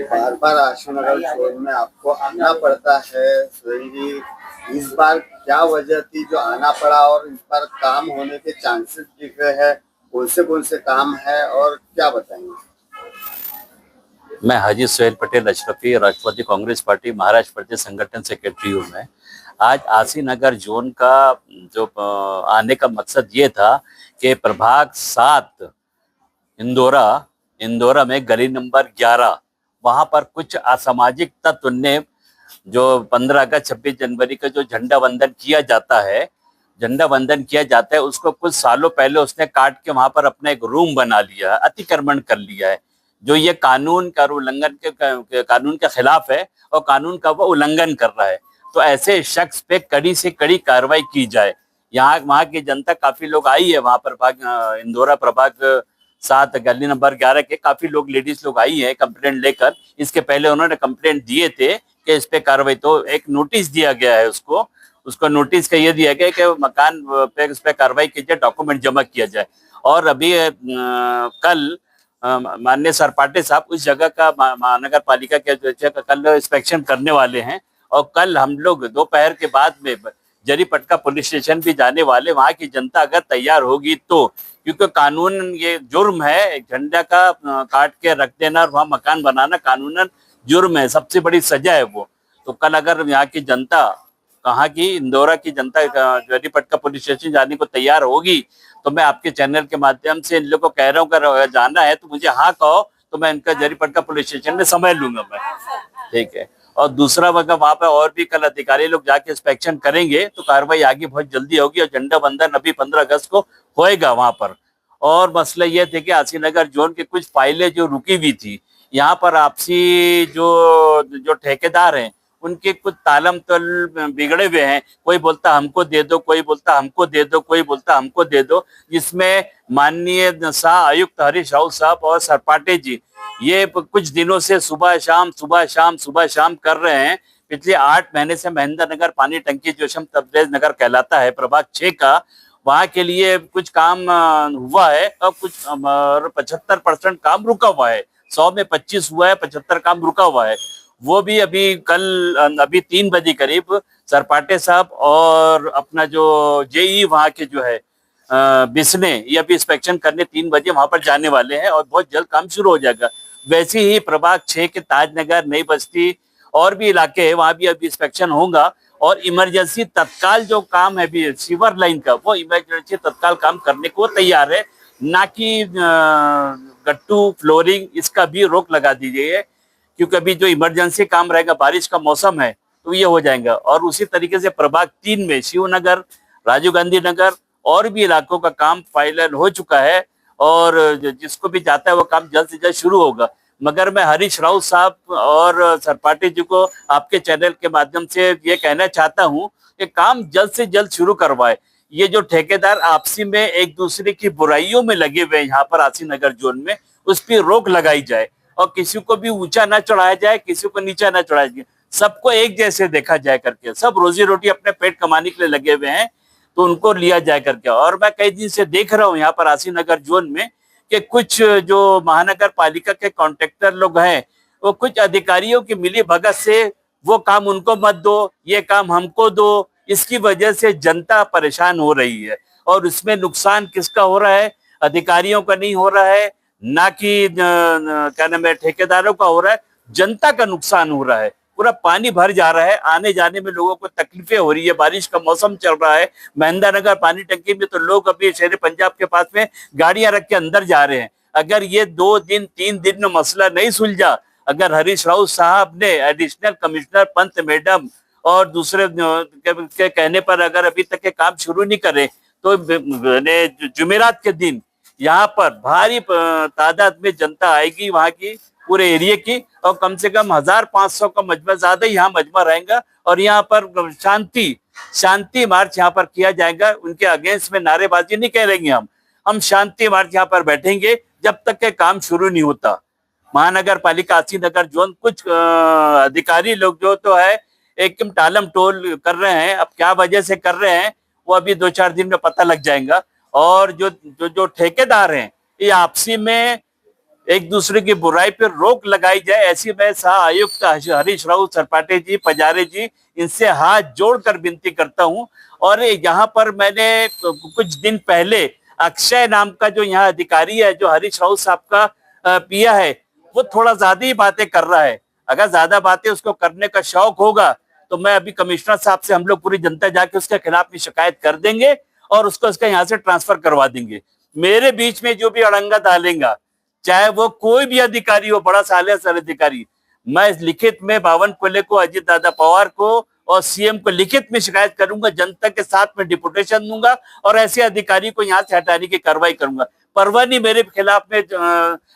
बार बार आशुनगर zone में आपको आना पड़ता है सुरेश जी। इस बार क्या वजह थी जो आना पड़ा और इस बार काम होने के चांसेस दिख रहे हैं? कौन से काम है और क्या बताएंगे? मैं हाजी सुहेल पटेल अशरफी, राष्ट्रवादी कांग्रेस पार्टी महाराष्ट्र प्रदेश संगठन सेक्रेटरी हूँ। मैं आज आसी नगर जोन का जो आने का मकसद ये था कि प्रभाग 7 इंदौरा इंदौरा में गली नंबर 11 वहां पर कुछ असामाजिक तत्व ने जो 15 अगस्त 26 जनवरी का जो झंडा वंदन किया जाता है, उसको कुछ सालों पहले उसने काट के वहां पर अपना एक रूम बना लिया है, अतिक्रमण कर लिया है, जो ये कानून का उल्लंघन के कानून के खिलाफ है और कानून का वो उल्लंघन कर रहा है। तो ऐसे शख्स पे कड़ी से कड़ी कार्रवाई की जाए। यहाँ वहाँ की जनता काफी लोग आई है, वहां पर इंदौरा प्रभाग 7 गली नंबर 11 के काफी लोग लेडीज लोग आई है कंप्लेंट लेकर। इसके पहले उन्होंने कंप्लेंट दिए थे कि इस पे कार्रवाई, तो एक नोटिस दिया गया है उसको नोटिस का ये दिया गया कि मकान पे इस पे कार्रवाई की जाए, डॉक्यूमेंट जमा किया जाए। और अभी कल माननीय सरपाटे साहब उस जगह का महानगर पालिका के कल इंस्पेक्शन करने वाले हैं और कल हम लोग दोपहर के बाद में जरीपटका पुलिस स्टेशन भी जाने वाले। वहां की जनता अगर तैयार होगी तो, क्योंकि कानून ये जुर्म है, झंडा का काट के रख देना और वहां मकान बनाना कानूनन जुर्म है, सबसे बड़ी सजा है वो। तो कल अगर यहाँ की जनता, कहाँ की इंदौरा की जनता जरीपटका पुलिस स्टेशन जाने को तैयार होगी तो मैं आपके चैनल के माध्यम से इन लोगों को कह रहा हूँ, अगर जाना है तो मुझे हाँ कहो, तो मैं इनका जरीपटका पुलिस स्टेशन में समय लूंगा मैं, ठीक है। और दूसरा वहां पे और भी कल अधिकारी लोग जाके इंस्पेक्शन करेंगे तो कार्रवाई आगे बहुत जल्दी होगी और झंडा बंधन अभी 15 अगस्त को होएगा वहां पर। और मसला ये थे कि आसीनगर जोन के कुछ फाइलें जो रुकी हुई थी, यहाँ पर आपसी जो जो ठेकेदार हैं उनके कुछ तालम तल बिगड़े हुए हैं। कोई बोलता हमको दे दो, कोई बोलता हमको दे दो, कोई बोलता हमको दे दो, जिसमें माननीय सह आयुक्त हरीश राव साहब और सरपाटे जी ये कुछ दिनों से सुबह शाम कर रहे हैं। पिछले 8 महीने से महेंद्र नगर पानी टंकी जोशम तब्रेज नगर कहलाता है प्रभाग 6 का, वहां के लिए कुछ काम हुआ है और कुछ 75% काम रुका हुआ है। 100 में 25 हुआ है, 75 काम रुका हुआ है। वो भी अभी 3 बजे करीब सरपाटे साहब और अपना जो जेई वहां के जो है बिस्ने, ये अभी इंस्पेक्शन करने 3 बजे वहां पर जाने वाले हैं और बहुत जल्द काम शुरू हो जाएगा। वैसे ही प्रभाग 6 के ताजनगर, नई बस्ती और भी इलाके हैं, वहां भी अभी इंस्पेक्शन होगा। और इमरजेंसी तत्काल जो काम है अभी सीवर लाइन का, वो इमरजेंसी तत्काल काम करने को तैयार है, ना कि गट्टू फ्लोरिंग, इसका भी रोक लगा दीजिए, क्योंकि अभी जो इमरजेंसी काम रहेगा, बारिश का मौसम है तो ये हो जाएगा। और उसी तरीके से प्रभाग 3 में शिवनगर, राजीव गांधी नगर और भी इलाकों का काम फाइनल हो चुका है और जिसको भी जाता है वो काम जल्द से जल्द शुरू होगा। मगर मैं हरीश राव साहब और सरपाटी जी को आपके चैनल के माध्यम से ये कहना चाहता हूं कि काम जल्द से जल्द शुरू करवाए। ये जो ठेकेदार आपसी में एक दूसरे की बुराइयों में लगे हुए यहाँ पर आसी नगर जोन में, उस पर रोक लगाई जाए और किसी को भी ऊंचा ना चढ़ाया जाए, किसी को नीचा ना चढ़ाया जाए, सबको एक जैसे देखा जाए करके। सब रोजी रोटी अपने पेट कमाने के लिए लगे हुए हैं तो उनको लिया जाए करके। और मैं कई दिन से देख रहा हूँ यहाँ पर आसी नगर जोन में कि कुछ जो महानगर पालिका के कॉन्ट्रैक्टर लोग हैं, वो कुछ अधिकारियों की मिली भगत से वो काम उनको मत दो, ये काम हमको दो, इसकी वजह से जनता परेशान हो रही है। और उसमें नुकसान किसका हो रहा है? अधिकारियों का नहीं हो रहा है, ना कि क्या नाम है ठेकेदारों का हो रहा है, जनता का नुकसान हो रहा है। पूरा पानी भर जा रहा है, आने जाने में लोगों को तकलीफें हो रही है, बारिश का मौसम चल रहा है। महेंद्र नगर पानी टंकी में तो लोग अभी शेर पंजाब के पास में गाड़ियां रख के अंदर जा रहे हैं। अगर ये 2 दिन 3 दिन में मसला नहीं सुलझा, अगर हरीश राव साहब ने एडिशनल कमिश्नर पंत मैडम और दूसरे के कहने पर अगर अभी तक के काम शुरू नहीं करे तो जुमेरात के दिन यहाँ पर भारी तादाद में जनता आएगी वहां की, पूरे एरिया की, और कम से कम 1500 का मजमा, ज्यादा यहाँ मजमा रहेगा। और यहाँ पर शांति मार्च यहाँ पर किया जाएगा। उनके अगेंस्ट में नारेबाजी नहीं करेंगे हम शांति मार्च यहाँ पर बैठेंगे जब तक के काम शुरू नहीं होता। महानगर पालिका आसी नगर जोन कुछ अधिकारी लोग जो तो है एकदम टालम टोल कर रहे हैं। अब क्या वजह से कर रहे हैं वो अभी 2-4 दिन में पता लग जाएगा। और जो ठेकेदार हैं ये आपसी में एक दूसरे की बुराई पर रोक लगाई जाए, ऐसी मैं सह आयुक्त हरीश राव सरपाटे जी, पजारे जी, इनसे हाथ जोड़कर विनती करता हूं। और यहाँ पर मैंने कुछ दिन पहले अक्षय नाम का जो यहाँ अधिकारी है, जो हरीश राव साहब का पिया है, वो थोड़ा ज्यादा ही बातें कर रहा है। अगर ज्यादा बातें उसको करने का शौक होगा तो मैं अभी कमिश्नर साहब से, हम लोग पूरी जनता जाके उसके खिलाफ में शिकायत कर देंगे और उसको यहाँ से ट्रांसफर करवा देंगे। मेरे बीच में जो भी अड़ंगा डालेगा, चाहे वो कोई भी अधिकारी हो, बड़ा साले सर अधिकारी, मैं लिखित में बावन कोले को, अजीत दादा पवार को और सीएम को लिखित में शिकायत करूंगा, जनता के साथ में डिपुटेशन दूंगा और ऐसे अधिकारी को यहाँ से हटाने की कार्रवाई करूंगा। परवाह नहीं मेरे खिलाफ में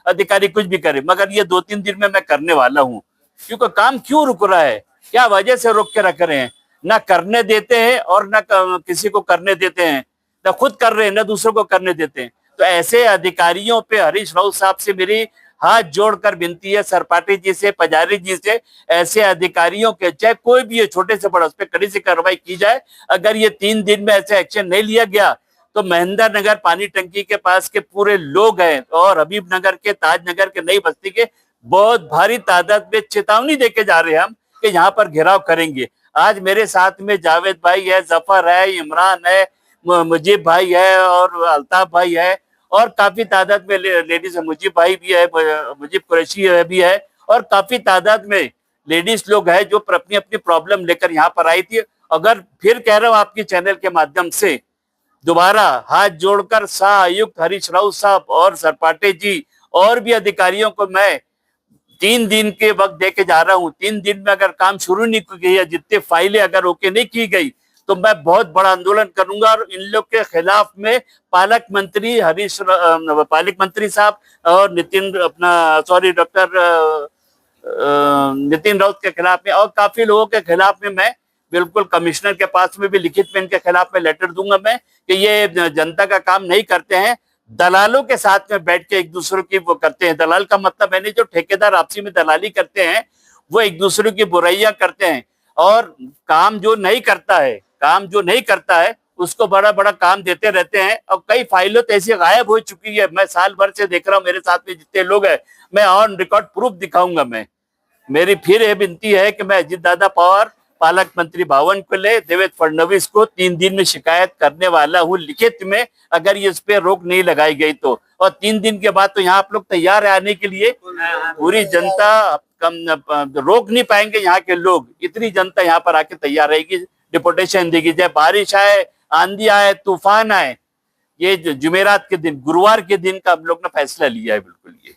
अधिकारी कुछ भी करे, मगर ये 2-3 दिन में मैं करने वाला हूँ। क्योंकि काम क्यों रुक रहा है, क्या वजह से रोक के रख रहे हैं? ना करने देते हैं और ना किसी को करने देते हैं, ना खुद कर रहे हैं ना दूसरों को करने देते हैं। तो ऐसे अधिकारियों पे हरीश राव साहब से मेरी हाथ जोड़कर विनती है, सरपाटी जी से, पजारी जी से, ऐसे अधिकारियों के चाहे कोई भी है, छोटे से बड़ा, उस पर कड़ी से कार्रवाई की जाए। अगर ये 3 दिन में ऐसे एक्शन नहीं लिया गया तो महेंद्र नगर पानी टंकी के पास के पूरे लोग हैं और हबीब नगर के, ताजनगर के, नई बस्ती के बहुत भारी तादाद में चेतावनी देके जा रहे हैं हम कि यहाँ पर घेराव करेंगे। आज मेरे साथ में जावेद भाई है, जफर है, इमरान है, मुजीब भाई है और अल्ताफ भाई है और काफी तादाद में लेडीज है, मुजीब भाई भी है, मुजीब कुरैशी भी है और काफी तादाद में लेडीज लोग हैं जो अपनी अपनी प्रॉब्लम लेकर यहाँ पर आई थी। अगर फिर कह रहा हूँ आपके चैनल के माध्यम से दोबारा हाथ जोड़कर सह आयुक्त हरीश राव साहब और सरपाटे जी और भी अधिकारियों को मैं 3 दिन के वक्त देके जा रहा हूँ। 3 दिन में अगर काम शुरू नहीं की गई, जितने फाइलें अगर ओके नहीं की गई तो मैं बहुत बड़ा आंदोलन करूंगा और इन लोग के खिलाफ में पालक मंत्री साहब और डॉक्टर नितिन राउत के खिलाफ में और काफी लोगों के खिलाफ में मैं बिल्कुल कमिश्नर के पास में भी लिखित में इनके खिलाफ में लेटर दूंगा मैं कि ये जनता का काम नहीं करते हैं, दलालों के साथ में बैठ के एक दूसरे की वो करते हैं। दलाल का मतलब है जो ठेकेदार आपसी में दलाली करते हैं, वो एक दूसरे की बुराइयां करते हैं और काम जो नहीं करता है उसको बड़ा बड़ा काम देते रहते हैं। और कई फाइलें तो ऐसी गायब हो चुकी है, मैं साल भर से देख रहा हूँ, मेरे साथ में जितने लोग हैं मैं ऑन रिकॉर्ड प्रूफ दिखाऊंगा। मेरी फिर यह विनती है कि मैं अजीत दादा पवार, पालक मंत्री बावन कोले, देवेंद्र फडणवीस को 3 दिन में शिकायत करने वाला हूँ लिखित में, अगर ये इस पे रोक नहीं लगाई गई तो। और 3 दिन के बाद तो यहाँ आप लोग तैयार है आने के लिए, पूरी जनता रोक नहीं पाएंगे यहाँ के लोग, इतनी जनता यहाँ पर आके तैयार रहेगी, डिपोटेशन देगी, चाहे बारिश आए, आंधी आए, तूफान आए। ये जुमेरात के दिन, गुरुवार के दिन का हम लोग ने फैसला लिया है बिल्कुल ये।